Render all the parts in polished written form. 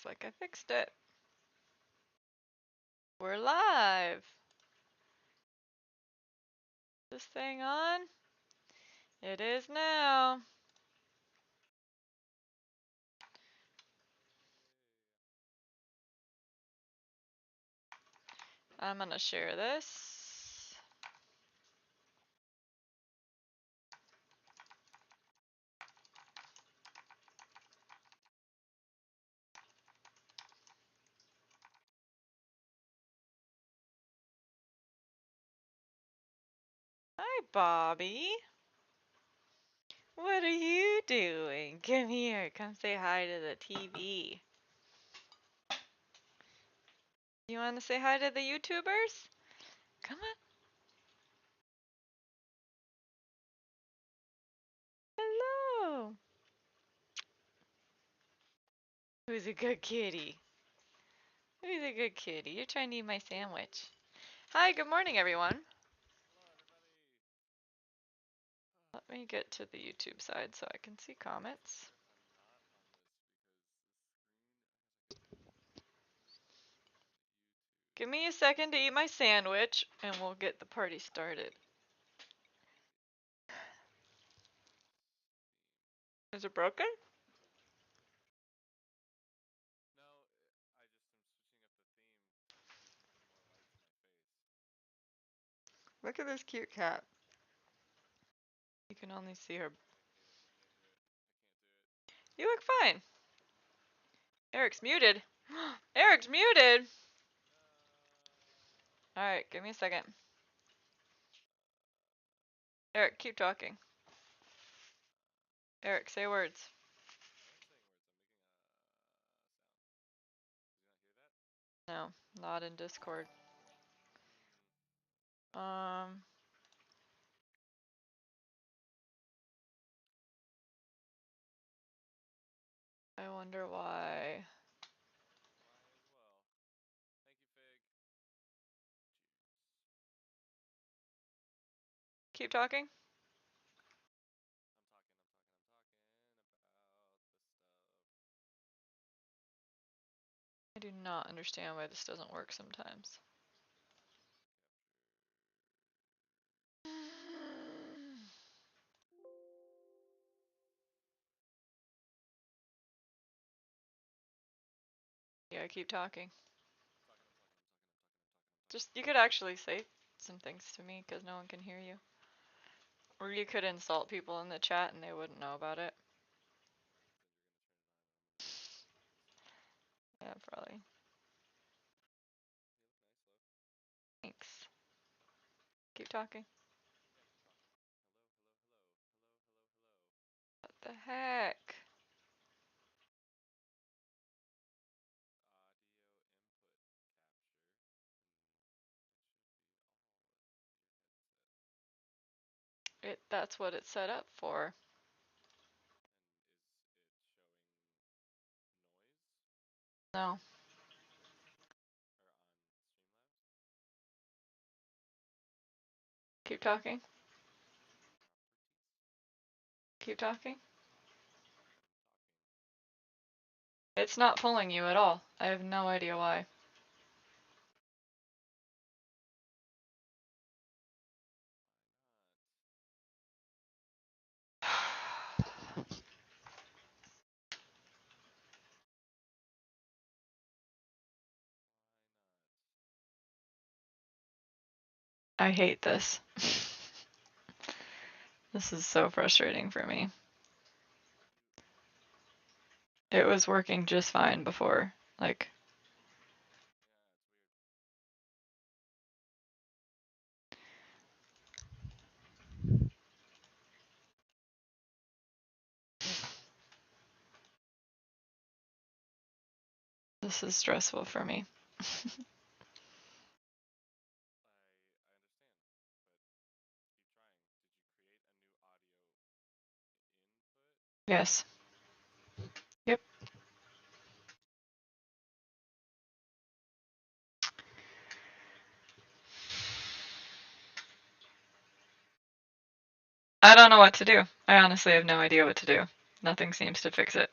Looks like I fixed it. We're live. This thing on? It is now. I'm gonna share this. Hi, Bobby. What are you doing? Come here. Come say hi to the TV. You want to say hi to the YouTubers? Come on. Hello. Who's a good kitty? Who's a good kitty? You're trying to eat my sandwich. Hi, good morning, everyone. Let me get to the YouTube side so I can see comments. Give me a second to eat my sandwich and we'll get the party started. Is it broken? Look at this cute cat. You can only see her. You look fine. Eric's muted. Eric's muted! Alright, give me a second. Eric, keep talking. Eric, say words. No, not in Discord. I wonder why. Keep talking. I do not understand why this doesn't work sometimes. Yeah, keep talking. Just, you could actually say some things to me because no one can hear you. Or you could insult people in the chat and they wouldn't know about it. Yeah, probably. Thanks. Keep talking. What the heck? That's what it's set up for. No. Keep talking. Keep talking. It's not pulling you at all. I have no idea why. I hate this. This is so frustrating for me. It was working just fine before, like. This is stressful for me. Yes. Yep. I don't know what to do. I honestly have no idea what to do. Nothing seems to fix it.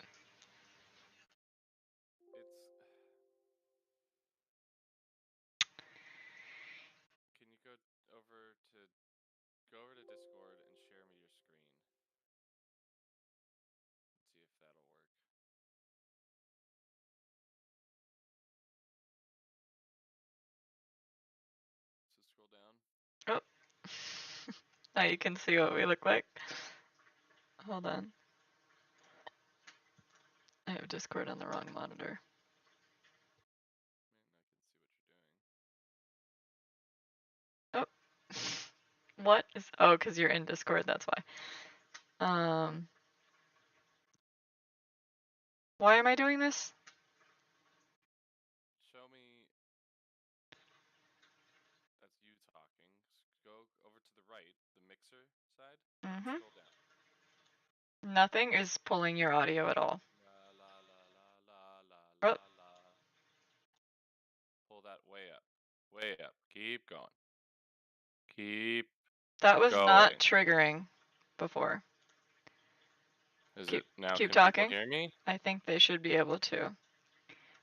Now you can see what we look like. Hold on. I have Discord on the wrong monitor. Oh. What is... Oh, because you're in Discord, that's why. Why am I doing this? Show me. That's you talking. Go over to the right, the mixer side. Mm-hmm. Scroll down. Nothing is pulling your audio at all. La la la la la la Oh. la la. Pull that way up. Way up. Keep going. Keep That was not going. triggering before. Is Keep it now? keep Can people talking. hear me? I think they should be able to.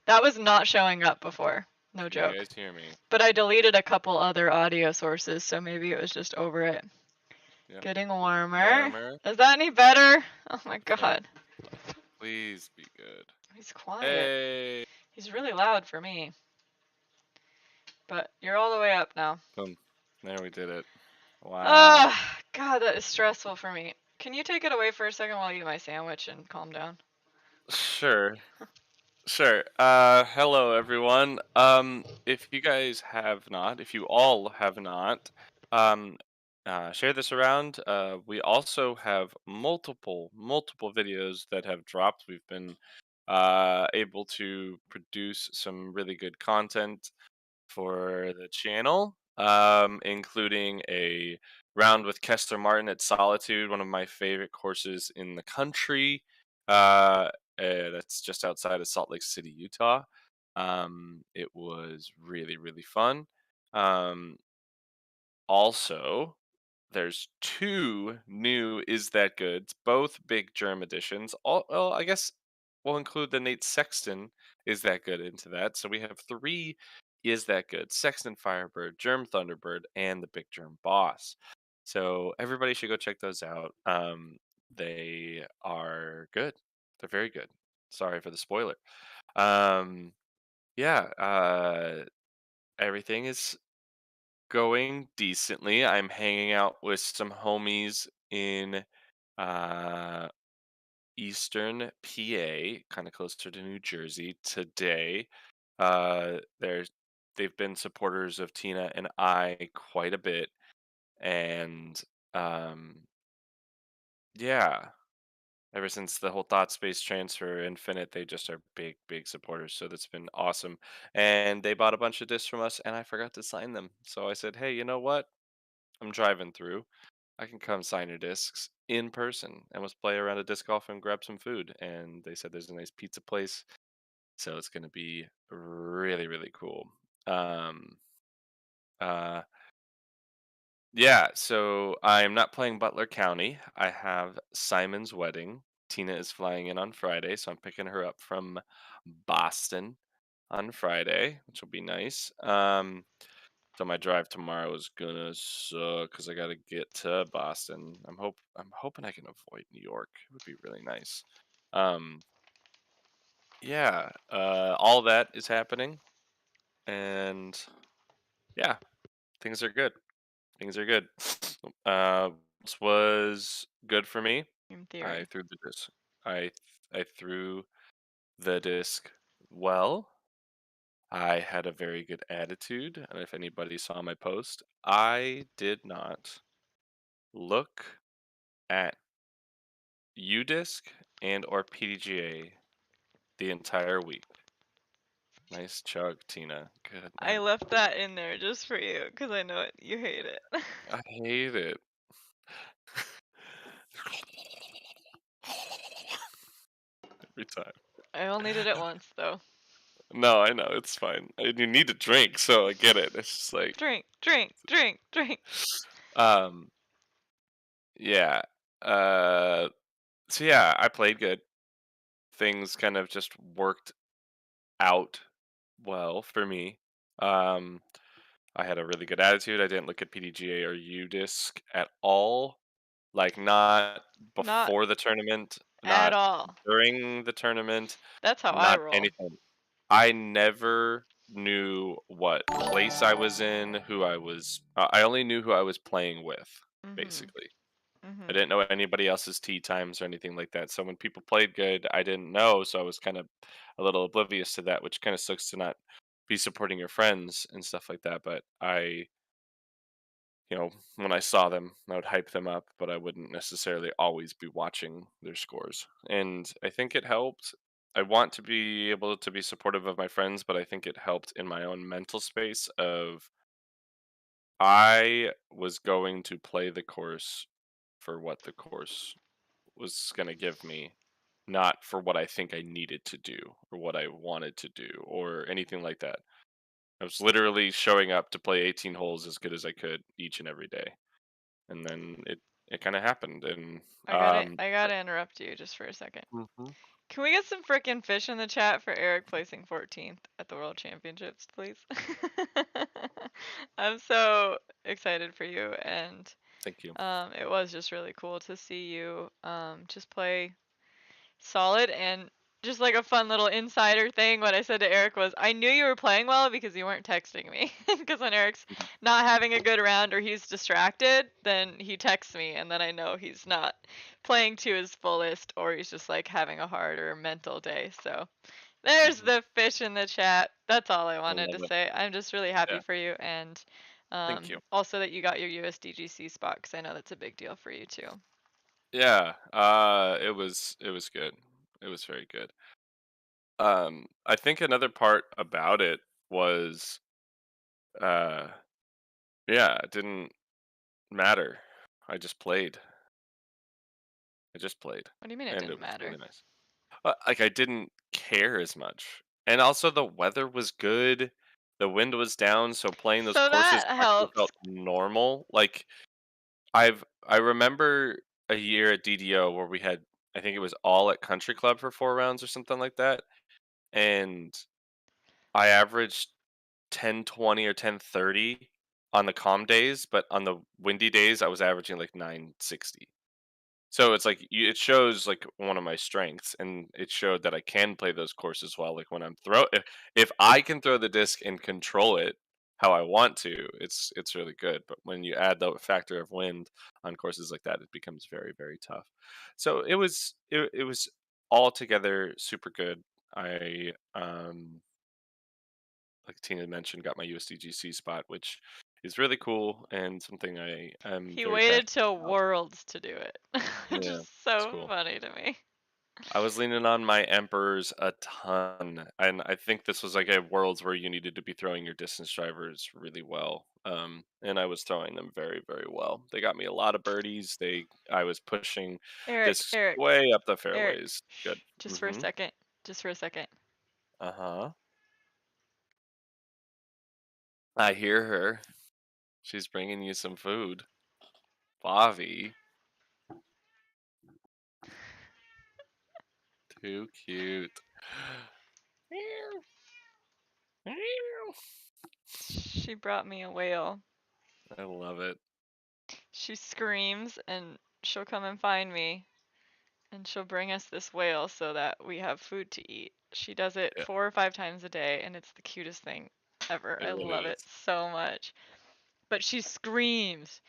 That was not showing up before. No Can you joke. guys hear me? But I deleted a couple other audio sources, so maybe it was just over it. Yeah. Getting warmer. Warmer. Is that any better? Oh my Okay. god. Please be good. He's quiet. Hey. He's really loud for me. But you're all the way up now. Boom. There we did it. Wow. Ah, god, that is stressful for me. Can you take it away for a second while I eat my sandwich and calm down? Sure. Sure. Hello everyone. If you guys have not, if you all have not, um, share this around. We also have multiple videos that have dropped. We've been able to produce some really good content for the channel, including a round with Kessler Martin at Solitude, one of my favorite courses in the country. That's just outside of Salt Lake City, Utah. It was really fun. Also, there's two new Is That Goods, both big germ editions. Well, I guess we'll include the Nate Sexton Is That Good into that. So we have three Is That Good: Sexton Firebird, Germ Thunderbird, and the Big Germ Boss. So everybody should go check those out. They are good. They're very good. Sorry for the spoiler. Yeah, everything is going decently. I'm hanging out with some homies in uh Eastern PA, kind of closer to New Jersey today. There's they've been supporters of Tina and I quite a bit, and um yeah, ever since the whole thought space transfer infinite, they just are big supporters, so that's been awesome. And they bought a bunch of discs from us and I forgot to sign them, so I said, hey, you know what, I'm driving through, I can come sign your discs in person and let's play around a disc golf and grab some food. And they said there's a nice pizza place, so it's gonna be really cool. Um, uh, yeah, so I'm not playing Butler County. I have Simon's wedding. Tina is flying in on Friday, so I'm picking her up from Boston on Friday, which will be nice. So my drive tomorrow is gonna suck because I gotta get to Boston. I'm hoping I can avoid New York. It would be really nice. Um, yeah, all that is happening, and yeah, things are good. Things are good. This was good for me. In I theory. threw the disc. I I threw the disc well. I had a very good attitude, and if anybody saw my post, I did not look at UDisc and or PDGA the entire week. Nice chug, Tina. Good I night. left that in there just for you because I know you hate it. I hate it. Every time. I only did it once though. No, I know it's fine. You need to drink, so I get it. It's just like, Drink, drink, drink, drink. um, yeah. Uh, so yeah, I played good. Things kind of just worked out well for me. Um, I had a really good attitude. I didn't look at PDGA or UDisc at all. Like, not Not before the tournament, at not all. during the tournament, That's how I not roll. anything. I never knew what place I was in, who I was. I only knew who I was playing with. Mhm. basically. I Mhm. didn't know anybody else's tee times or anything like that. So when people played good, I didn't know, so I was kind of a little oblivious to that, which kind of sucks to not be supporting your friends and stuff like that. But when I saw them, I would hype them up, but I wouldn't necessarily always be watching their scores. And I think it helped. I want to be able to be supportive of my friends, but I think it helped in my own mental space of I was going to play the course for what the course was going to give me, not for what I think I needed to do or what I wanted to do or anything like that. I was literally showing up to play 18 holes as good as I could each and every day. And then it kind of happened and I gotta interrupt you just for a second. Mhm. Can we get some frickin' fish in the chat for Eric placing 14th at the World Championships, please? I'm so excited for you, and Thank you. it was just really cool to see you just play solid and just like a fun little insider thing. What I said to Eric was, I knew you were playing well because you weren't texting me. Because when Eric's Mhm. not having a good round or he's distracted, then he texts me, and then I know he's not playing to his fullest or he's just like having a harder mental day. So there's Mhm. the fish in the chat. That's all I I wanted to love it. say. I'm just really happy Yeah. for you, and Thank you. also that you got your USDGC spot because I know that's a big deal for you too. Yeah. It was good. It was very good. I think another part about it was uh yeah, it didn't matter. I just played. I just played. What do you mean it And didn't it was matter? really nice. Like I didn't care as much. And also the weather was good. The wind was down, so playing those So courses that actually helps. felt normal. Like I remember a year at DDO where we had I think it was all at Country Club for 4 rounds or something like that, and I averaged 10:20 or 10:30 on the calm days, but on the windy days, I was averaging like 9:60. So it's like it shows like one of my strengths, and it showed that I can play those courses well. Like when if I can throw the disc and control it how I want to, it's really good. But when you add the factor of wind on courses like that, it becomes very very tough. So it was altogether super good. I like Tina mentioned, got my USDGC spot, which is really cool and something I am He very waited passionate till about. Worlds to do it, which Yeah, is it's so cool. funny to me. I was leaning on my Emperors a ton, and I think this was like a Worlds where you needed to be throwing your distance drivers really well. And I was throwing them very, very well. They got me a lot of birdies. I was pushing Eric, discs Eric, way up the Eric, fairways. Good. shh, just for a Mm-hmm. second. Just for a second. Uh-huh. I hear her. She's bringing you some food. Bobby. Too cute. She brought me a whale. I love it. She screams and she'll come and find me and she'll bring us this whale so that we have food to eat. She does it Yeah, 4 or 5 times a day and it's the cutest thing ever. it I really love it is. so much. But she screams.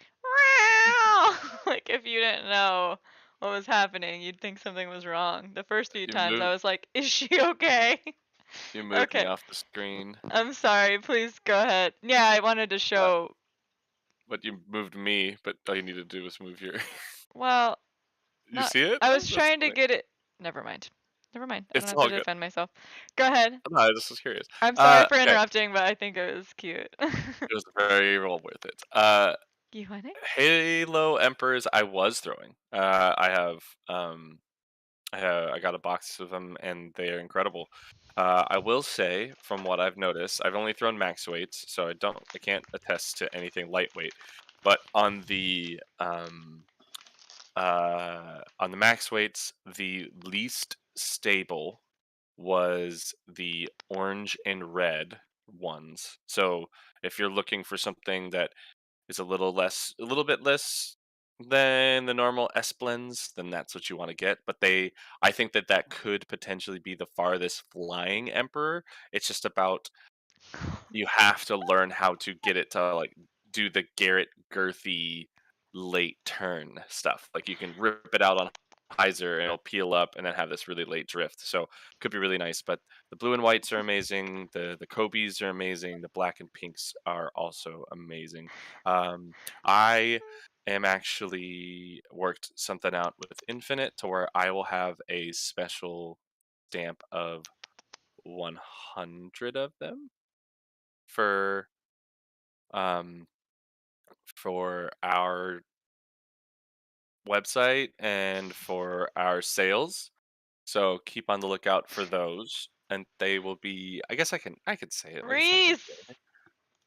Mhm. Like if you didn't know what was happening, you'd think something was wrong. The first few You times I moved was like, "Is she okay?" you moved me Okay. off the screen. I'm sorry. Please go ahead. Yeah, I wanted to Uh, show. but you moved me, but all you need to do was move your Well, You not. see it I though? was That's trying to funny. get it. Never mind. Never mind. I don't It's have to all good. defend myself. Go ahead. No, I just was curious. I'm sorry for Okay. interrupting, but I think it was cute. It was very well worth it. You want it? Halo Emperors I was throwing. I got a box of them and they are incredible. I will say, from what I've noticed, I've only thrown max weights, so I can't attest to anything lightweight. But on the max weights, the least stable was the orange and red ones. So if you're looking for something that is a little bit less than the normal S blends, then that's what you want to get. But I think that that could potentially be the farthest flying Emperor. It's just about you have to learn how to get it to like do the Garrett girthy late turn stuff. Like you can rip it out on hyzer and it'll peel up and then have this really late drift. So could be really nice. But the blue and whites are amazing. The Kobe's are amazing. The black and pinks are also amazing. I am actually worked something out with Infinite to where I will have a special stamp of 100 of them for um for our website and for our sales. So keep on the lookout for those, and they will be. I guess I could say it like it's not a big deal. Reese! Right?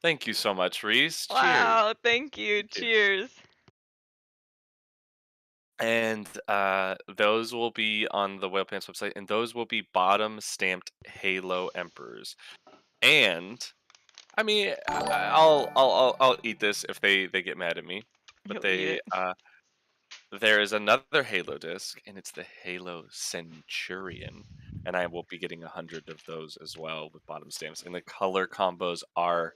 Thank you so much, Reese. Cheers. Wow, thank you. Thank you. Cheers. And those will be on the Whale Pants website, and those will be bottom stamped Halo Emperors. And I mean, I'll eat this if they get mad at me, but You'll eat it. there is another Halo disc, and it's the Halo Centurion, and I will be getting 100 of those as well with bottom stamps, and the color combos are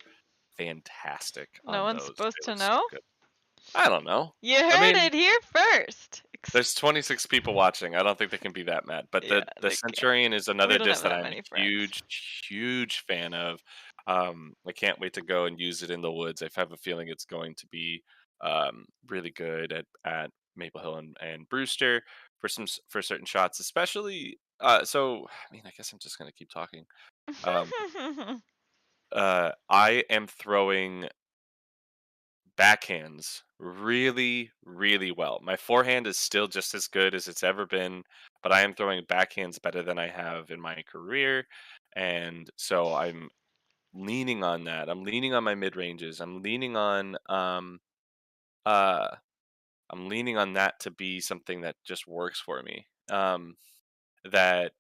fantastic No on one's those. supposed They to look so know? good. I don't know. You I heard mean, it here first. there's 26 people watching. I don't think they can be that mad. But Yeah, the they can't. Centurion is We another don't disc have that that I'm a many friends. huge fan of. I can't wait to go and use it in the woods. I have a feeling it's going to be really good at Maple Hill and Brewster for for certain shots, especially. So I mean, I guess I'm just gonna keep talking. Um, I am throwing backhands really well. My forehand is still just as good as it's ever been, but I am throwing backhands better than I have in my career. And so I'm leaning on that. I'm leaning on my mid ranges. Uh I'm leaning on that to be something that just works for me. That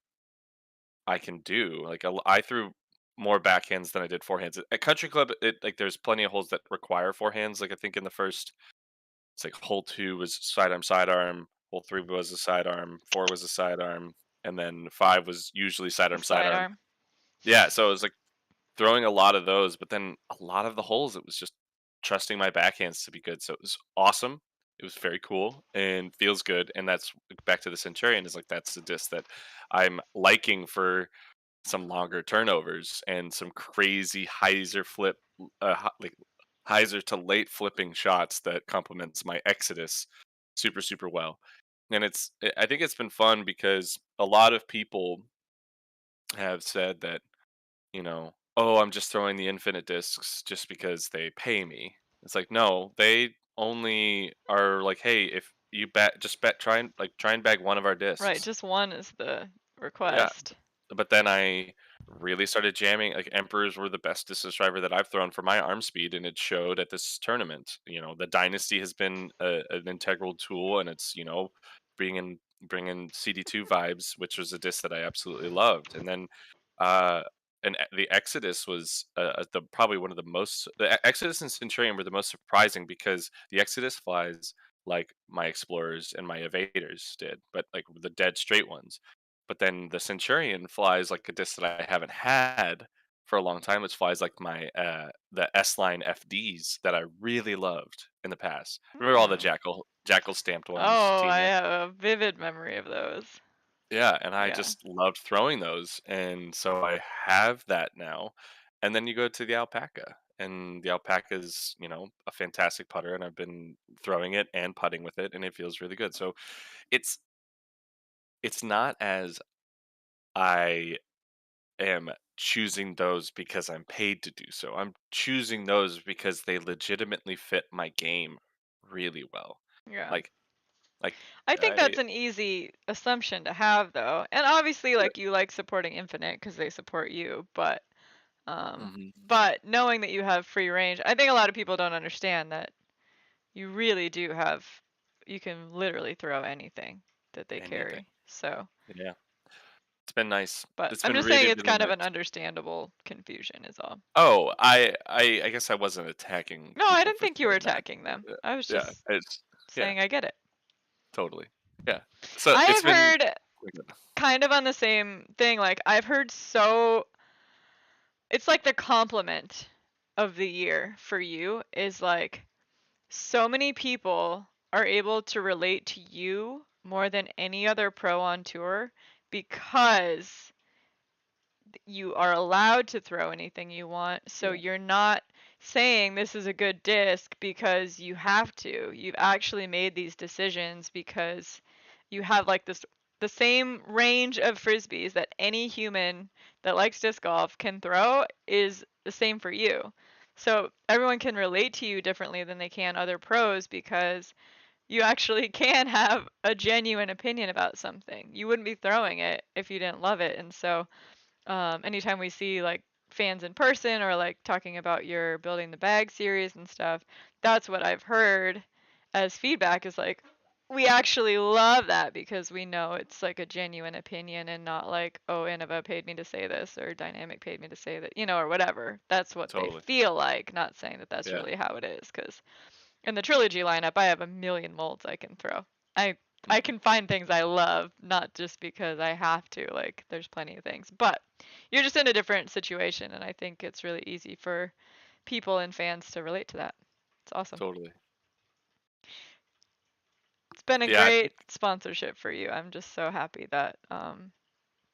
I can do. Like I threw more backhands than I did forehands. At country club, it like there's plenty of holes that require forehands. Like I think in the first it's like hole 2 was sidearm, hole 3 was a sidearm, 4 was a sidearm, and then 5 was usually The sidearm. sidearm. Yeah, so it was like throwing a lot of those, but then a lot of the holes, it was just trusting my backhands to be good. So it was awesome. It was very cool and feels good. And that's back to the Centurion is like that's the disc that I'm liking for some longer turnovers and some crazy hyzer flip, like hyzer to late flipping shots that complements my Exodus super well. And I think it's been fun because a lot of people have said that oh, I'm just throwing the infinite discs just because they pay me. It's like no, they only are like, hey, if you bet, try and bag one of our Right, discs. just one is the Yeah, request. but then I really started jamming. Like Emperors were the best distance driver that I've thrown for my arm speed, and it showed at this tournament. The Dynasty has been an integral tool, and it's bringing bringing CD2 vibes, which was a disc that I absolutely loved. And then uh, the Exodus was probably one of the most. Exodus and Centurion were the most surprising because the Exodus flies like my Explorers and my Evaders did, but like the dead straight ones. But then the Centurion flies like a disc that I haven't had for a long time. It flies like my the S line FDs that I really loved in the past. Remember all the Hmm. jackal stamped ones, Oh, Team I X. have a vivid memory of those. Yeah, and I Yeah. just loved throwing those, and so I have that now. And then you go to the alpaca, and the alpaca is a fantastic putter, and I've been throwing it and putting with it, and it feels really good. So it's it's not as I am choosing those because I'm paid to do so. I'm choosing those because they legitimately fit my game really well. Yeah. Like like I think I that's an easy assumption to have though. And obviously like you like supporting Infinite cuz they support you, mhm, but knowing that you have free range, I think a lot of people don't understand that you really do have you can literally throw anything that they anything. carry. So, Yeah. It's been nice. but It's I'm been just saying really, it's really kind of nice. an understandable confusion is all. Oh, I guess I wasn't attacking No, I people didn't for think you were throwing that. attacking them. I was Yeah, just it's yeah, saying I get it. totally. Yeah. So I it's have been heard kind of on the same thing. Like I've heard so it's like the compliment of the year for you is like so many people are able to relate to you more than any other pro on tour because you are allowed to throw anything you want. So Yeah, you're not saying this is a good disc because you have to. You've actually made these decisions because you have like this the same range of frisbees that any human that likes disc golf can throw is the same for you. So everyone can relate to you differently than they can other pros because you actually can have a genuine opinion about something. You wouldn't be throwing it if you didn't love it. And so anytime we see like fans in person or like talking about your building the bag series and stuff, that's what I've heard as feedback is like we actually love that because we know it's like a genuine opinion and not like, oh, Innova paid me to say this or Dynamic paid me to say that, or whatever. That's what they totally. feel like, not saying that that's Yeah. really how it is. Because in the trilogy lineup, I have a million molds I can throw. I Mhm. can find things I love, not just because I have to. Like there's plenty of things. But you're just in a different situation and I think it's really easy for people and fans to relate to that. It's awesome. Totally. It's been a Yeah, I great think sponsorship for you. I'm just so happy that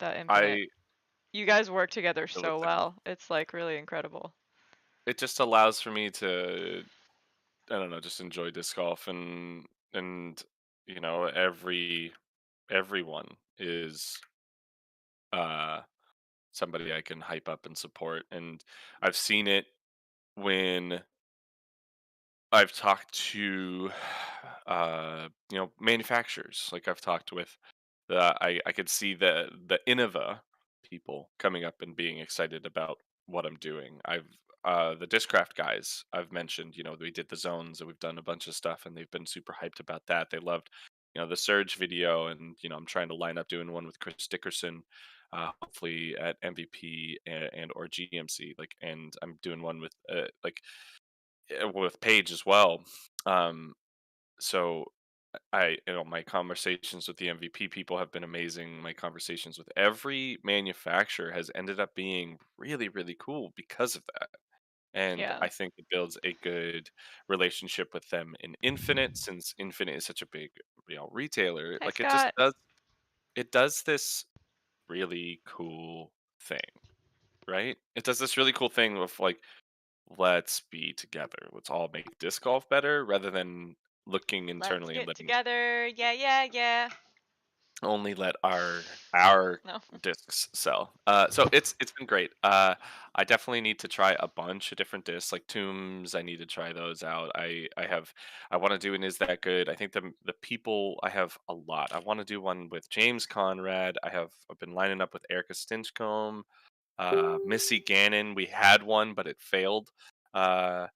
that Infinite I you guys work together it so looks like well. It's like really incredible. it just allows for me to, I don't know, just enjoy disc golf and everyone is uh somebody I can hype up and support. And I've seen it when I've talked to manufacturers. Like I've talked with I could see the Innova people coming up and being excited about what I'm doing. I've the Discraft guys I've mentioned, we did the zones and we've done a bunch of stuff and they've been super hyped about that. They loved, the Surge video, and I'm trying to line up doing one with Chris Dickerson, hopefully at MVP and or GMC, like, and I'm doing one with with Paige as well. Um, so my conversations with the MVP people have been amazing. My conversations with every manufacturer has ended up being really, really cool because of that. And Yeah. I think it builds a good relationship with them in Infinite, since Infinite is such a big, retailer. Hi Like it just Scott. does this really cool thing, right? It does this really cool thing with like, let's be together. Let's all make disc golf better rather than looking Let's internally and get letting together. Yeah, yeah, yeah. only let our No. discs sell. So it's been great. I definitely need to try a bunch of different discs, like Tombs. I need to try those out. I want to do an Is That Good. I think the people, I have a lot. I want to do one with James Conrad. I've been lining up with Erica Stinchcomb, Missy Gannon. We had one, but it failed. Uh,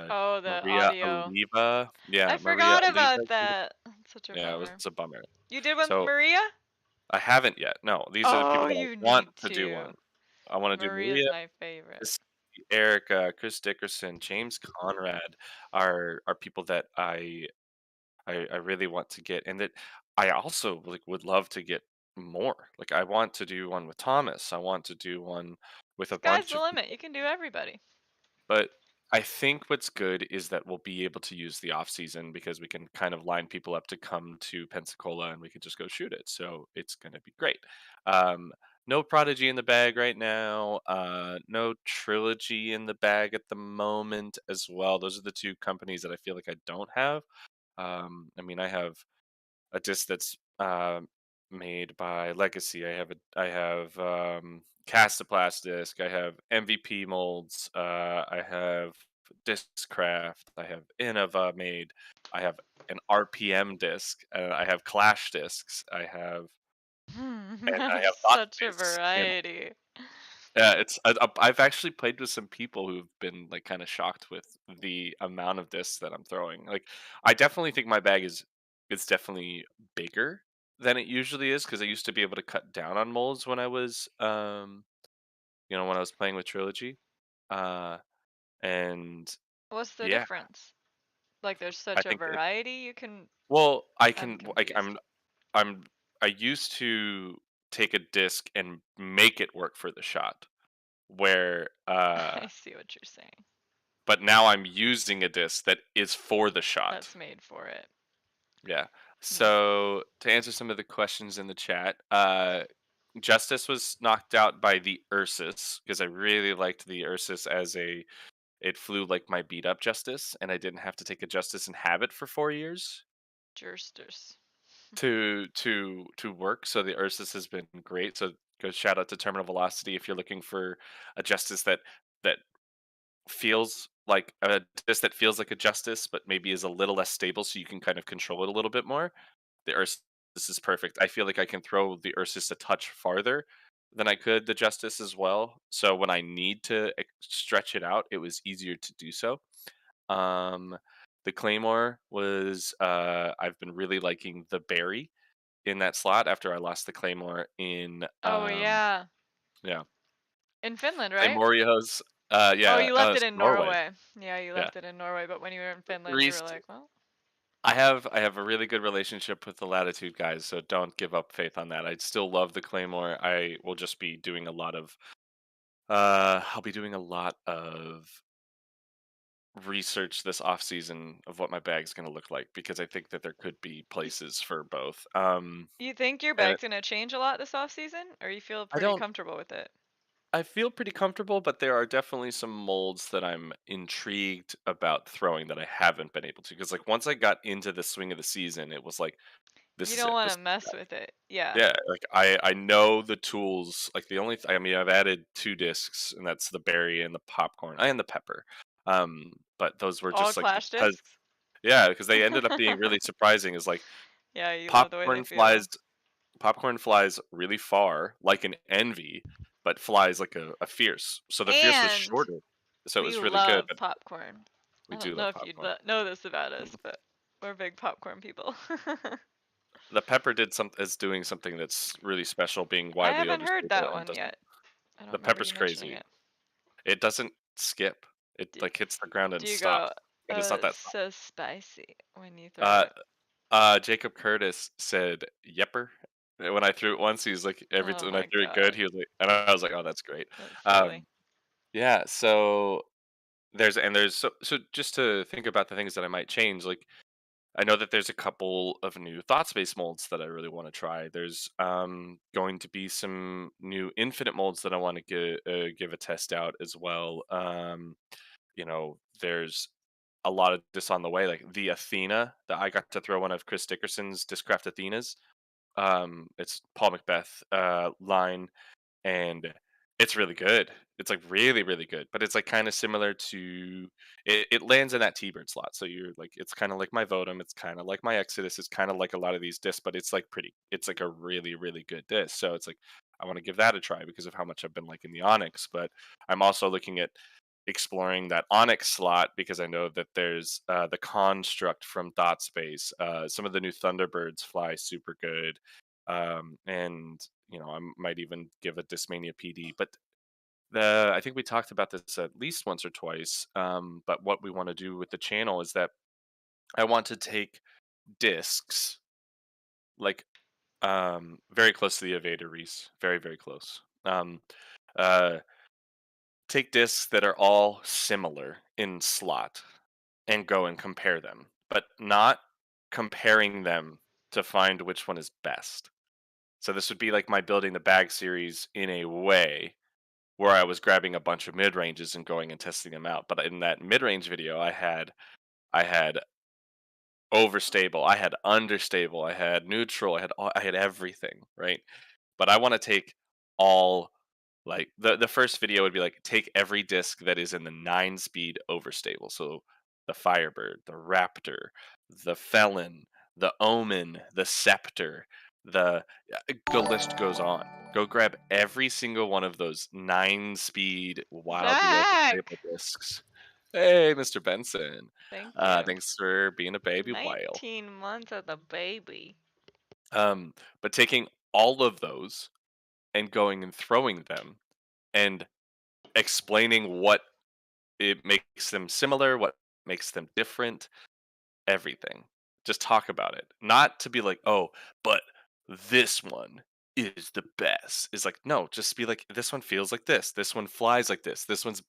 Oh, the Maria audio. Oliva. I Yeah, Maria forgot Oliva. about that. That's such a Yeah, it was bummer. a bummer. You did one with So Maria? I haven't yet. No, these are the Oh, people that I you want need to do one. to. I want to do Maria's Maria, my favorite. Missy, Erica, Chris Dickerson, James Conrad are people that I really want to get, and that I also like would love to get more. Like I want to do one with Thomas. I want to do one with a Sky's bunch the of limit. You people. can do everybody. But I think what's good is that we'll be able to use the off season because we can kind of line people up to come to Pensacola and we can just go shoot it. So it's going to be great. Um, no Prodigy in the bag right now. No Trilogy in the bag at the moment as well. Those are the two companies that I feel like I don't have. I mean, I have a disc that's made by Legacy. I have Castaplast disc. I have MVP molds. I have Discraft. I have Innova made. I have an RPM disc. I have Clash discs. I have Bach Such a discs. variety. Yeah, I've actually played with some people who've been like kind of shocked with the amount of discs that I'm throwing. Like, I definitely think my bag is definitely bigger than it usually is because I used to be able to cut down on molds when I was when I was playing with Trilogy. Uh, and What's the yeah, difference? Like there's I such a think that, variety you can well, I I'm can like confused. I'm I used to take a disc and make it work for the shot where I see what you're saying. but now I'm using a disc that is for the shot. That's made for it. Yeah. Hmm. So to answer some of the questions in the chat, Justice was knocked out by the Ursus because I really liked the Ursus as a it flew like my beat up Justice, and I didn't have to take a Justice and have it for 4 years Jersters. to work. So the Ursus has been great. So go shout out to Terminal Velocity if you're looking for a Justice that feels like a disc that feels like a Justice, but maybe is a little less stable, so you can kind of control it a little bit more. The Ursus is perfect. I feel like I can throw the Ursus a touch farther than I could the Justice as well. So when I need to stretch it out, it was easier to do so. Um, the Claymore was I've been really liking the Berry in that slot after I lost the Claymore in Oh yeah. yeah In Finland, right? Claymorios Oh, yeah you left it in Norway Norway. Yeah, you yeah left it in Norway, but when you were in Finland, you were Reese. like, well, I have a really good relationship with the Latitude guys, so don't give up faith on that. I still love the Claymore. I will just be doing a lot of I'll be doing a lot of research this off season of what my bag's going to look like because I think that there could be y- places for both. you think your And bag's gonna change a lot this off season, or you feel I pretty don't comfortable with it? I feel pretty comfortable, but there are definitely some molds that I'm intrigued about throwing that I haven't been able to because like once I got into the swing of the season, it was like this You is don't it. want This to is mess with it. Yeah. yeah, like I know the tools. Like the only I mean, I've added 2 discs, and that's the berry and the popcorn and the pepper. But those were All just like clash because discs? yeah, because they ended up being really surprising. Is like Yeah, you love the way they popcorn flies feel. popcorn flies really far, like an envy, but flies like a fierce. So the fierce was And shorter, so it we was really good. love But popcorn. we I do don't know love if you popcorn. know this about us, but we're big popcorn people. The pepper did some is doing something that's really special, being I widely haven't heard that overstable and one doesn't. yet. I don't The remember pepper's you mentioning crazy. it. It doesn't skip. It, Do, like, hits the ground and do you stops, go, and it's not that fast. so spicy when you throw Uh, it? Jacob Curtis said, "Yepper." When I threw it once, he was like every Oh time when I my threw it good, god. he was like and I was like, "Oh, that's great." That's silly. Um, yeah, so there's so just to think about the things that I might change, like, I know that there's a couple of new thought space molds that I really wanna try. There's, going to be some new infinite molds that I wanna give a test out as well. There's a lot of this on the way, like the Athena that I got to throw one of Chris Dickerson's Discraft Athenas. It's Paul Macbeth line, and it's really good. It's like really, really good. But it's like kind of similar to it lands in that T-bird slot. So you're like it's kind of like my Votum, it's kind of like my Exodus, it's kind of like a lot of these discs, but it's like it's like a really, really good disc. So it's like I want to give that a try because of how much I've been liking the Onyx. But I'm also looking at exploring that Onyx slot because I know that there's the construct from Thought Space. Some of the new Thunderbirds fly super good. And I might even give a Discmania PD. But I think we talked about this at least once or twice. But what we want to do with the channel is that I want to take discs like very close to the Evader Reese, very very close. Uh, take discs that are all similar in slot and go and compare them, but not comparing them to find which one is best. So this would be like my building the bag series in a way where I was grabbing a bunch of mid ranges and going and testing them out. But in that mid range video, I had overstable, I had understable, I had neutral, I had everything right. But I want to take all like the first video would be like take every disc that is in the 9 speed overstable. So the Firebird, the Raptor, the Felon, the Omen, the Scepter, the list goes on. Go grab every single one of those 9 speed wildly overstable Zach! discs. Hey, Mr. Benson. Thank you. Thanks for being a baby whale. 19 months of the baby. But taking all of those and going and throwing them and explaining what it makes them similar, what makes them different, everything. Just talk about it. Not to be like, "Oh, but this one is the best." It's like, no, just be like, "This one feels like this. This one flies like this. This one's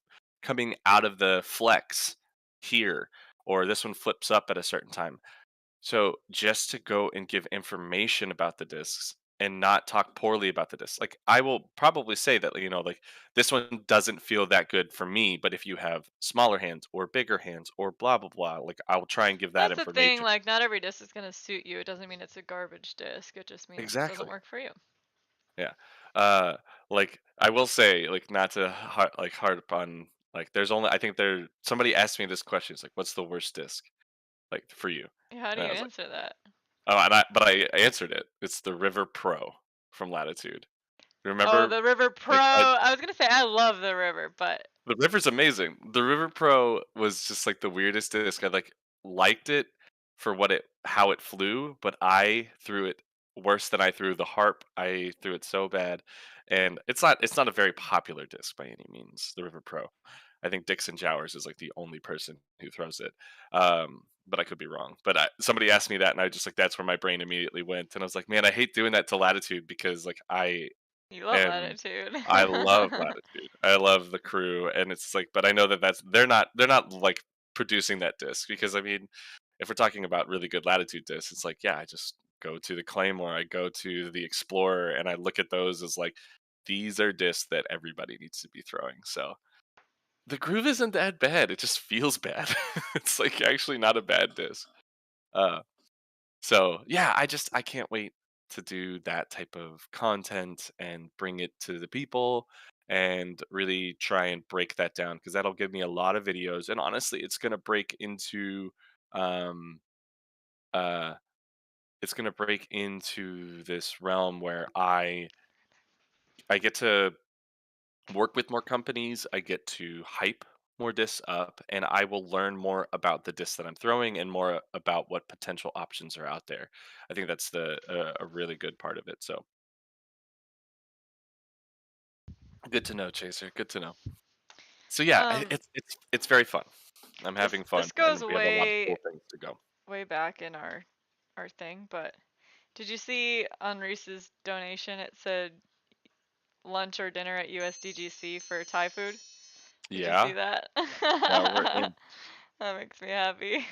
coming out of the flex here, or this one flips up at a certain time. So just to go and give information about the discs and not talk poorly about the discs. Like I will probably say that, like this one doesn't feel that good for me, but if you have smaller hands or bigger hands or blah blah blah, like I will try and give that That's the thing, information. like not every disc is gonna suit you. It doesn't mean it's a garbage disc. It just means it doesn't Exactly. work for you. Yeah. Uh like I will say, like, not to harp on, like, there's only, I think there somebody asked me this question. It's like, what's the worst disc like for you? How do And I you was like, answer that? oh, and I answered it. It's the River Pro from Latitude. Oh, Remember, the River Pro. like, I was gonna say I love the River, but the River's amazing. The River Pro was just like the weirdest disc. I like liked it for what it how it flew, but I threw it worse than I threw the harp. I threw it so bad, and it's not a very popular disc by any means. The River Pro. I think Dixon Jowers is like the only person who throws it. But I could be wrong. But somebody asked me that, and I just like that's where my brain immediately went, and I was like, man, I hate doing that to Latitude because like you love am Latitude. I love Latitude. I love the crew, and it's like, but I know that they're not like producing that disc because I mean, if we're talking about really good Latitude discs, it's like, yeah, I just go to the Claymore, I go to the Explorer, and I look at those as like these are discs that everybody needs to be throwing. So the groove isn't that bad; it just feels bad. It's like actually not a bad disc. Uh, so yeah, I can't wait to do that type of content and bring it to the people and really try and break that down because that'll give me a lot of videos. And honestly, um uh it's gonna break into this realm where I get to work with more companies, I get to hype more discs up, and I will learn more about the discs that I'm throwing and more about what potential options are out there. I think that's a really good part of it. So good to know, Chaser. Good to know. So yeah, um, it's very fun. I'm this having fun, this goes and we have a lot of way cool things to go. way back in our thing, but did you see on Reese's donation it said lunch or dinner at USDGC for Thai food? Did you see Yeah, that? yeah, we're in. That makes me happy.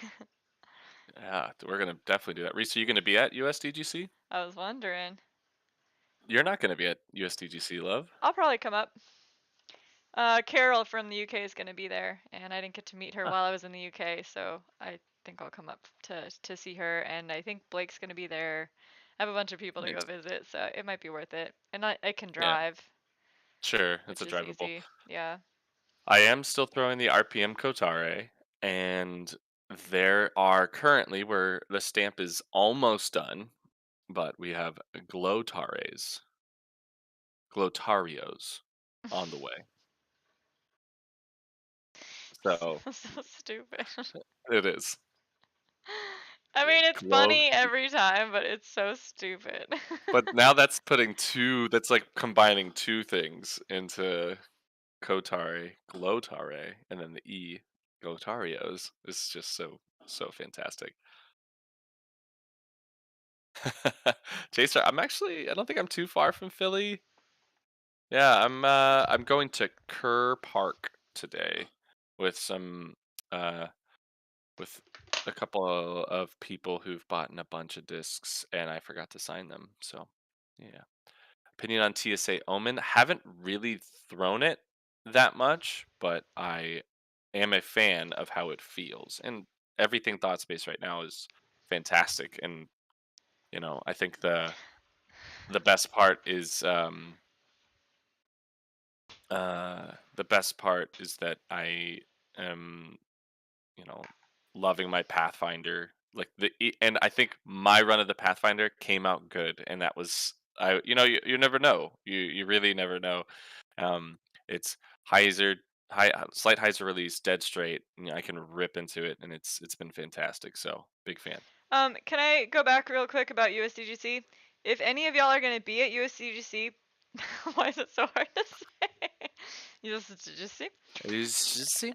Yeah, we're gonna definitely do that. Reese, are you gonna be at USDGC? I was wondering. You're not gonna be at USDGC, love. I'll probably come up. Carol from the UK is going to be there, and I didn't get to meet her Huh, while I was in the UK, so I think I'll come up to see her. And I think Blake's going to be there. I have a bunch of people to go nice. visit, so it might be worth it. And I can Yeah, drive, sure. It's a which is drivable. easy. Yeah. I am still throwing the RPM Kotare, and there are currently where the stamp is almost done, but we have Glotarios on the way. So So stupid. it is. I mean, it's Glow, funny every time, but it's so stupid. but now that's like combining two things into Glotare, and then the E, Glotarios is just so fantastic. Chaser, I don't think I'm too far from Philly. Yeah, I'm going to Kerr Park today with some uh with a couple of people who've bought a bunch of discs and I forgot to sign them. So, yeah. Opinion on TSA Omen, haven't really thrown it that much, but I am a fan of how it feels. And everything Thought Space right now is fantastic, and I think the best part is that I am, you know, loving my Pathfinder. Like and I think my run of the Pathfinder came out good, and that was you never know. You really never know. It's hyzer slight hyzer release, dead straight. I can rip into it, and it's been fantastic. So big fan. Can I go back real quick about USDGC? If any of y'all are going to be at USDGC, why is it so hard to say? USDGC. See?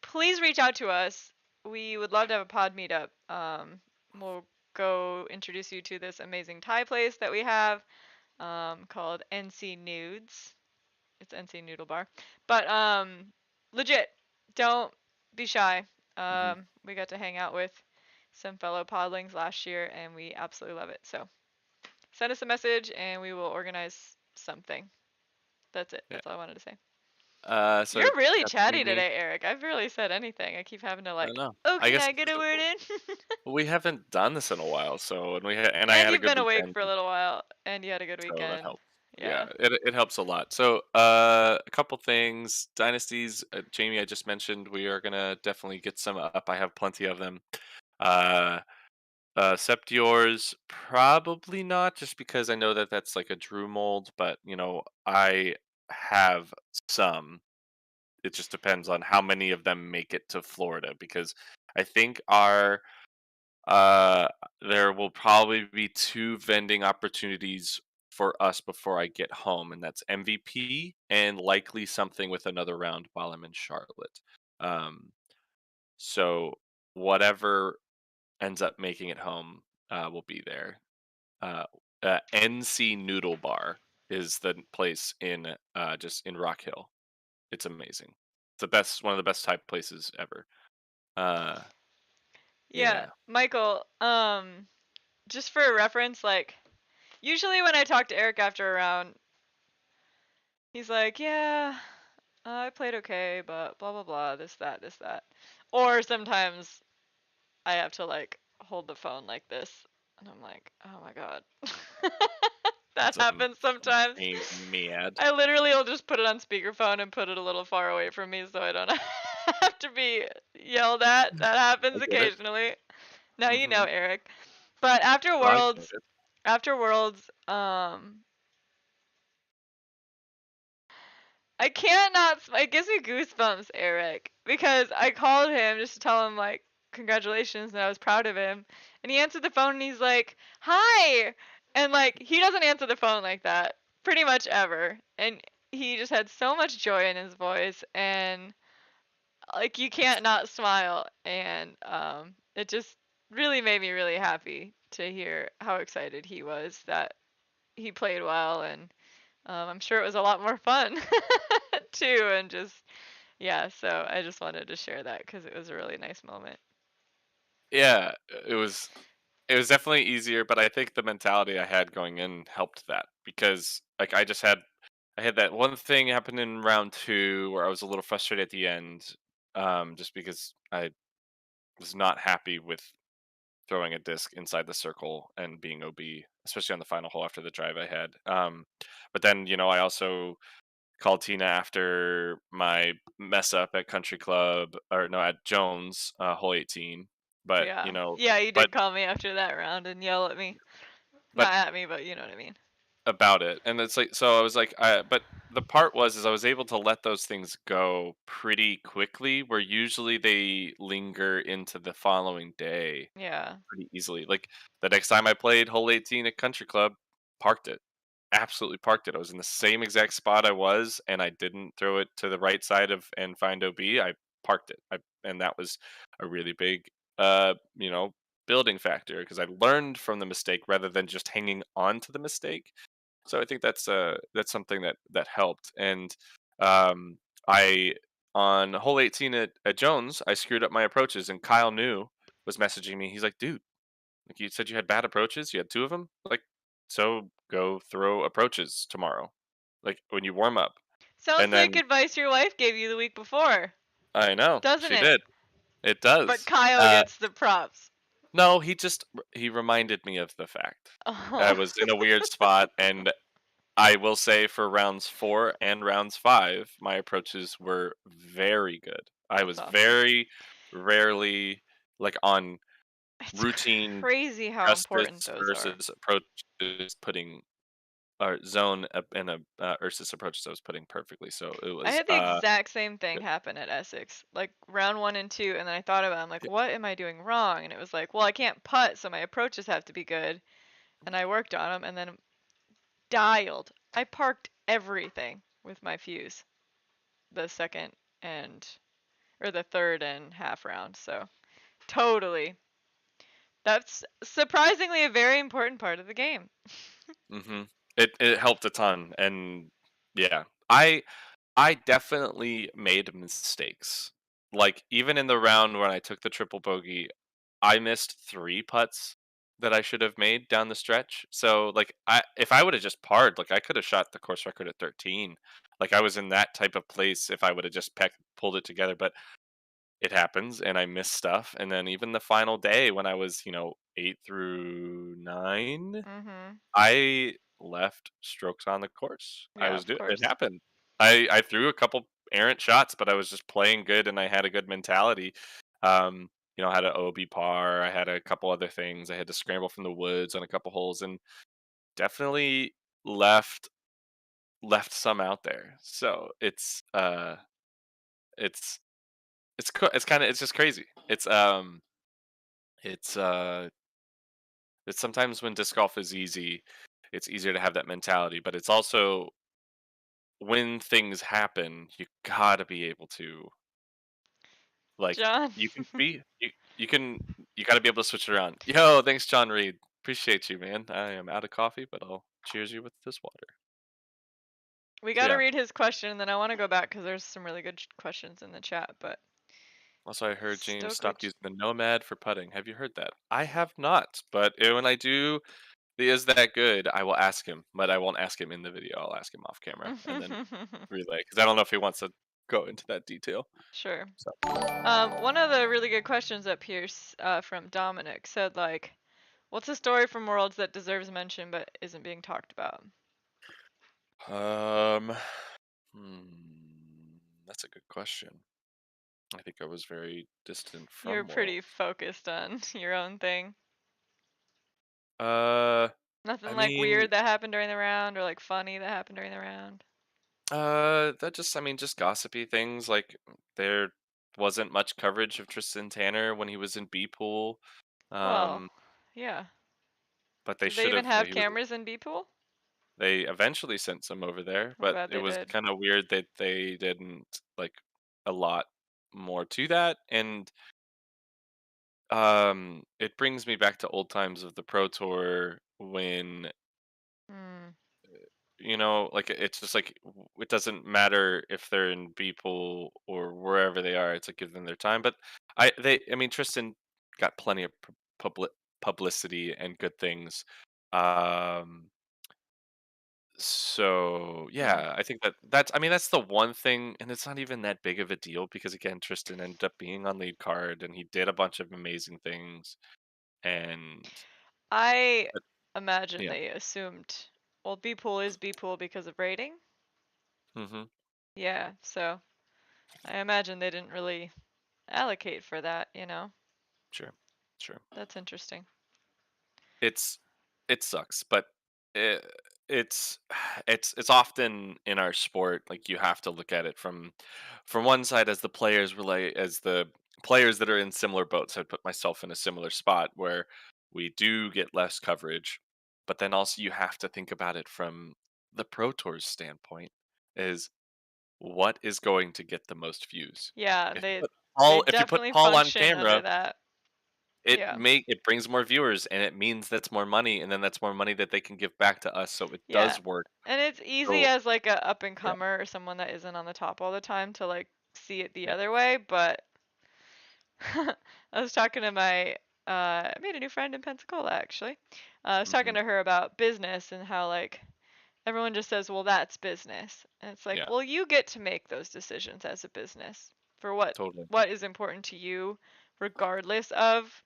Please reach out to us. We would love to have a pod meetup. We'll go introduce you to this amazing Thai place that we have, called NC Nudes. It's NC Noodle Bar. But legit, don't be shy. Hmm. We got to hang out with some fellow podlings last year, and we absolutely love it. So send us a message, and we will organize something. That's it. Yeah. That's all I wanted to say. So You're really got to chatty meet me. today, Eric. I've barely said anything. I keep having to I don't like, know. oh, I can guess I get a word in? we haven't done this in a while, so and I And had a you've good been awake weekend, for a little while, and you had a good so that weekend. helps. Yeah, Yeah. it helps a lot. So, a couple things. Dynasties, Jamie, I just mentioned we are gonna definitely get some up. I have plenty of them. Uh, except yours, probably not, just because I know that that's like a Drew mold. But I have some. It just depends on how many of them make it to Florida, because I think our uh, there will probably be two vending opportunities for us before I get home, and that's MVP and likely something with another round while I'm in Charlotte. Um, so whatever ends up making it home will be there. Uh, NC Noodle Bar is the place in just in Rock Hill. It's amazing. It's the best, one of the best type places ever. Uh, Yeah, yeah. Michael, just for a reference, like usually when I talk to Eric after a round, he's like, "Yeah, I played okay, but blah blah blah, this that, this that." Or sometimes I have to like hold the phone like this, and I'm like, "Oh my god." That Ends up happens sometimes. making me mad. I literally will just put it on speakerphone and put it a little far away from me so I don't have to be yelled at. That I happens get it. occasionally. Now you know, Mhm. Eric. But Well, I get it. After Worlds, I can't not. It gives me goosebumps, Eric, because I called him just to tell him like congratulations and I was proud of him, and he answered the phone and he's like, "Hi," and like he doesn't answer the phone like that pretty much ever, and he just had so much joy in his voice, and like you can't not smile, and it just really made me really happy to hear how excited he was that he played well, and I'm sure it was a lot more fun too, and just yeah. So I just wanted to share that because it was a really nice moment. Yeah, it was definitely easier, but I think the mentality I had going in helped that, because like I had that one thing happen in round 2 where I was a little frustrated at the end, just because I was not happy with throwing a disc inside the circle and being OB, especially on the final hole after the drive I had. But then, I also called Tina after my mess up at Country Club, or no, at Jones, hole 18. But Yeah, yeah. You but did call me after that round and yell at me. but Not at me, but you know what I mean. about it, and it's like, so I was like, but the part was is I was able to let those things go pretty quickly, where usually they linger into the following day Yeah. pretty easily. Like, the next time I played hole 18 at Country Club, parked it. Absolutely parked it. I was in the same exact spot I was, and I didn't throw it to the right side of and find OB. I parked it. And that was a really big, uh, you know, building factor, because I learned from the mistake rather than just hanging on to the mistake. So I think that's something that helped. And um, I on hole 18 at Jones, I screwed up my approaches, and Kyle New was messaging me. He's like, "Dude, like, you said you had bad approaches. You had two of them. Like, so go throw approaches tomorrow, like when you warm up." Sounds And like then advice your wife gave you the week before, I know doesn't she it? did. It But does. Kyle gets the props. No, he reminded me of the fact I Oh, was in a weird spot, and I will say for rounds 4 and rounds 5, my approaches were very good. I that's was awesome. very rarely, like, on It's routine crazy how important justice those are. versus approaches putting or zone and a Ursus approaches I was putting perfectly. So it I was had the exact same thing good. happen at Essex, like round one and two, and then I thought about it, I'm like, Yeah. what am I doing wrong? And it was like, well, I can't putt, so my approaches have to be good, and I worked on them, and then dialed. I parked everything with my fuse, the second and or the third and half round. So totally, that's surprisingly a very important part of the game. Mhm. It helped a ton, and yeah. I I definitely made mistakes. Like, even in the round when I took the triple bogey, I missed 3 putts that I should have made down the stretch. So, like, if I would've just parred, like, I coulda shot the course record at 13. Like, I was in that type of place if I would've just pulled it together, but it happens, and I missed stuff, and then even the final day when I was, 8 through 9, Mhm. I left strokes on the course. Yeah, of It course. happened. I threw a couple errant shots, but I was just playing good and I had a good mentality. I had an OB par, I had a couple other things. I had to scramble from the woods on a couple holes and definitely left some out there. So it's it's kind of it's just crazy. It's it's sometimes when disc golf is easy, it's easier to have that mentality, but it's also when things happen, you gotta be able to like John. you can be you can you gotta be able to switch it around. Yo, thanks, John Reed. Appreciate you, man. I am out of coffee, but I'll cheers you with this water. We So got to yeah. read his question, and then I want to go back because there's some really good questions in the chat. But Also, I heard James Stokely, stopped using the Nomad for putting. Have you heard that? I have not, but when I do, he is that good. I will ask him, but I won't ask him in the video. I'll ask him off camera and then relay because I don't know if he wants to go into that detail. sure. So. One of the really good questions up here from Dominic said, like, what's a story from Worlds that deserves mention but isn't being talked about? Um, that's a good question. I think I was very distant You're from pretty Worlds. focused on your own thing. Uh, Nothing I like mean, weird that happened during the round or like funny that happened during the round. that just, I mean, just gossipy things. Like there wasn't much coverage of Tristan Tanner when he was in B pool. Well, Um, yeah. but they Did they should even have. have He was. cameras in B pool? They eventually sent some over there, I'm but glad it they was did. kind of weird that they didn't like a lot more to that. And it brings me back to old times of the Pro Tour when Hmm. like it's just like it doesn't matter if they're in B pool or wherever they are. It's like give them their time. But I mean Tristan got plenty of publicity and good things. Um, so Hmm. yeah, I think that's I mean that's the one thing, and it's not even that big of a deal because again Tristan ended up being on lead card and he did a bunch of amazing things and I but, imagine yeah. they assumed, well, B pool is B pool because of rating. Hmm. Yeah, so I imagine they didn't really allocate for that. Sure, sure. That's interesting. It's it sucks, but it, it's it's often in our sport like you have to look at it from one side as the players relate as the players that are in similar boats. I'd put myself in a similar spot where we do get less coverage, but then also you have to think about it from the Pro Tour's standpoint is what is going to get the most views. Yeah, If you they put they If you put definitely Paul on function under camera, that. Yeah. it brings more viewers, and it means that's more money, and then that's more money that they can give back to us, so it Yeah. does work. And it's easy So, as like a up and yeah, comer or someone that isn't on the top all the time to like see it the yeah, other way, but I was talking to I made a new friend in Pensacola actually. I was talking mhm, to her about business and how like everyone just says, "Well, that's business." And it's like, yeah, "Well, you get to make those decisions as a business for totally, what is important to you regardless of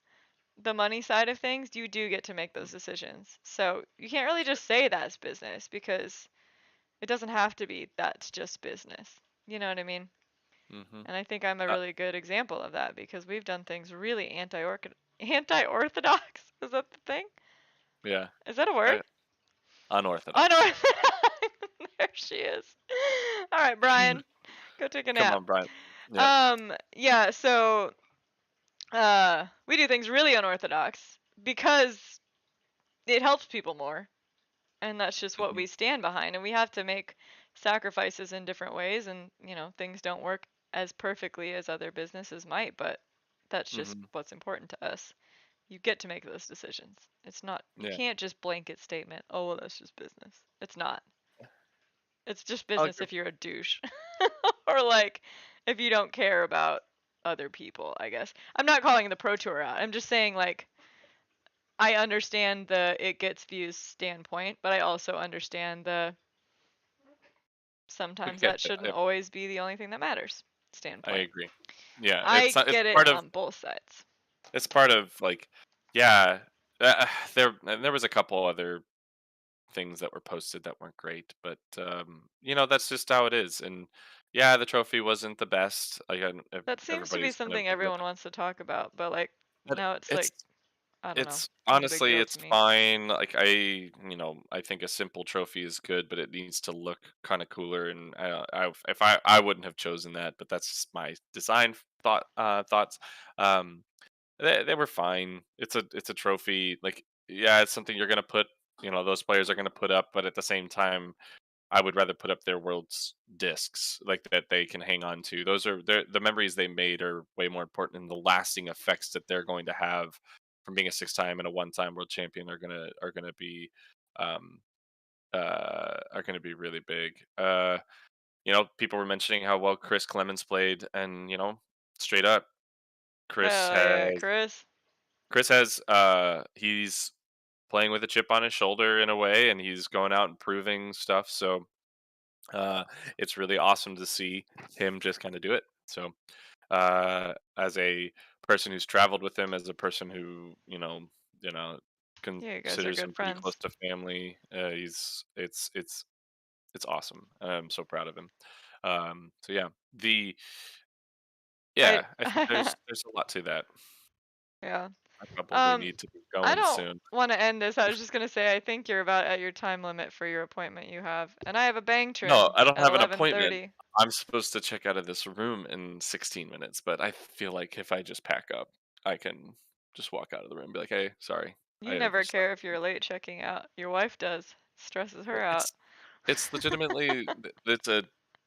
the money side of things. You do get to make those decisions." So, you can't really just say that's business because it doesn't have to be that's just business. You know what I mean? mhm, And I think I'm a uh, really good example of that because we've done things really anti-orthodox. Is that the thing? yeah, Is that a word? uh, unorthodox. Unorthodox. There she is. All right, Brian, go take a Come nap. on, Brian. Yeah, Yeah, so we do things really unorthodox because it helps people more. And that's just what mhm, we stand behind. And we have to make sacrifices in different ways. And, things don't work as perfectly as other businesses might, but that's just mhm, what's important to us. You get to make those decisions. You yeah, can't just blanket statement, oh, well, that's just business. It's not. It's just I'll business give if you're a douche. or like if you don't care about other people, I guess. I'm not calling the Pro Tour out. I'm just saying like I understand the it gets views standpoint, but I also understand the sometimes Yeah, that shouldn't yep, always be the only thing that matters I standpoint. agree. Yeah, I it's get it part of on both sides. like, yeah. There was a couple other things that were posted that weren't great, but that's just how it is. And yeah, the trophy wasn't the best. Like That seems to be everybody's kind of something everyone wants to talk about, but like but now it's it's like I don't know. it's Not a big honestly deal it's to me. fine. Like I think a simple trophy is good, but it needs to look kind of cooler. And if I wouldn't have chosen that, but that's just my design thoughts. Um, they were fine. It's a trophy. Like yeah, it's something you're gonna put. Those players are gonna put up, but at the same time, I would rather put up their world's discs like that they can hang on to. Those are the memories they made are way more important, and the lasting effects that they're going to have from being a six-time and a one-time world champion are gonna be um are gonna be really big. People were mentioning how well Chris Clemens played, and straight up, Chris Hell yeah, has Chris. he's playing with a chip on his shoulder in a way, and he's going out and proving stuff. So uh, it's really awesome to see him just kind of do it. So, as a person who's traveled with him, as a person who you know Yeah, you guys are considers good him pretty close friends. to family, he's it's awesome. I'm so proud of him. So yeah, I I think there's a lot to that. yeah. I probably Um need to be I going don't soon. want to end this. I was just going to say I think you're about at your time limit for your appointment you have. And I have a bang No, trim I don't at have an appointment. 11:30. I'm supposed to check out of this room in 16 minutes, but I feel like if I just pack up, I can just walk out of the room and be like, "Hey, sorry. I You have never just stuff care to if you're do." late checking out. Your wife does. Stresses her But out. it's legitimately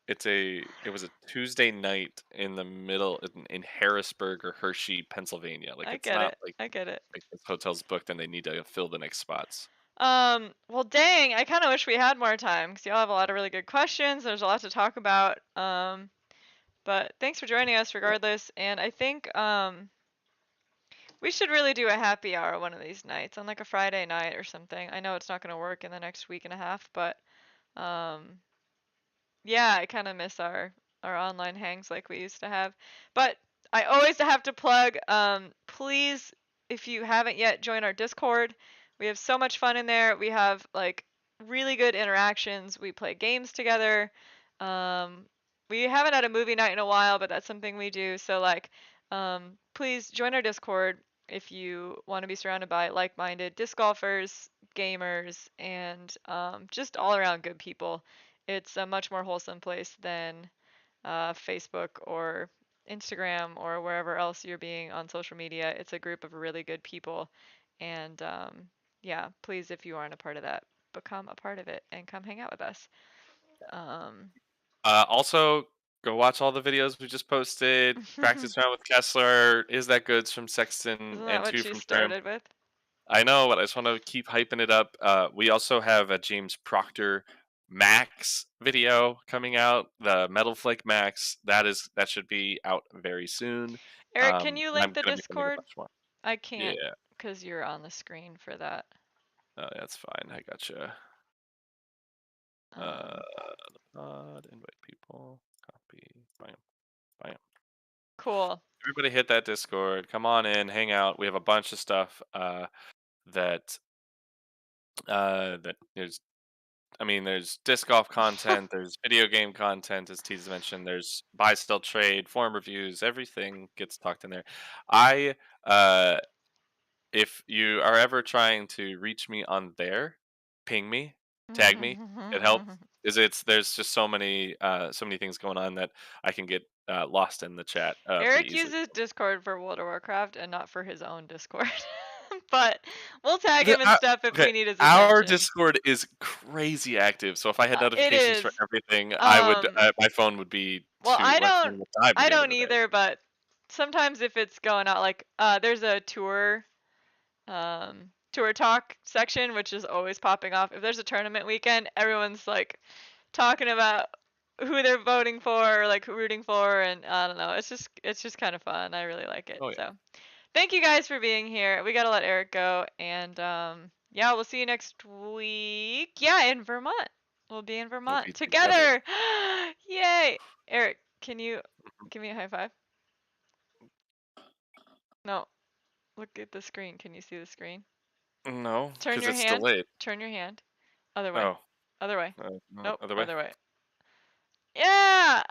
it was a Tuesday night in the middle in Harrisburg or Hershey, Pennsylvania. Like I it's get not it. I get it. like this hotel's booked and they need to fill the next spots. Well, dang, I kind of wish we had more time because y'all have a lot of really good questions. There's a lot to talk about. But thanks for joining us regardless. And I think we should really do a happy hour one of these nights on like a Friday night or something. I know it's not going to work in the next week and a half, but um, yeah, I kind of miss our online hangs like we used to have. But I always have to plug please if you haven't yet join our Discord. We have so much fun in there. We have like really good interactions. We play games together. Um we haven't had a movie night in a while, but that's something we do. So like please join our Discord if you want to be surrounded by like-minded disc golfers, gamers, and just all around good people. It's a much more wholesome place than Facebook or Instagram or wherever else you're being on social media. It's a group of really good people. And yeah, please, if you aren't a part of that, become a part of it and come hang out with us. Um, Also, go watch all the videos we just posted. Practice isn't round with Kessler. Is that goods from Sexton that and what two you from Sherm. started with? I know, but I just want to keep hyping it up. We also have a James Proctor Max video coming out. The Metal Flake Max. That should be out very soon. Eric, can you And link I'm the gonna be filming a Discord? bunch more. I can't Yeah, because you're on the screen for that. that's fine. I gotcha. Uh, Um, invite people. Copy. Bam. Bam. cool. Everybody hit that Discord. Come on in, hang out. We have a bunch of stuff that that there's there's disc golf content, there's video game content, as T's mentioned, there's buy sell trade, form reviews, everything gets talked in there. I if you are ever trying to reach me on there, ping me, tag me. It helps. Is it's There's just so many things going on that I can get lost in the chat pretty Eric easily. uses Discord for World of Warcraft and not for his own Discord. But we'll tag The him and stuff if Okay, we need his our attention. Discord is crazy active, so if I had It notifications for is. everything, Um, my phone would be well, too my phone will die by I the end of don't the day. either, but sometimes if it's going out like there's a tour talk section which is always popping off. If there's a tournament weekend, everyone's like talking about who they're voting for or like rooting for, and I don't know. It's just kind of fun. I really like it. Oh yeah. So thank you guys for being here. We gotta let Eric go, and yeah, we'll see you next week. Yeah, in Vermont. We'll be in We'll Vermont be together. together. Yay! Eric, can you give me a high five? No, look at the screen. Can you see the screen? No, Turn because your it's hand. delayed. Turn your hand. Other way. Oh, Other way. no, Nope, other way. other way. Yeah!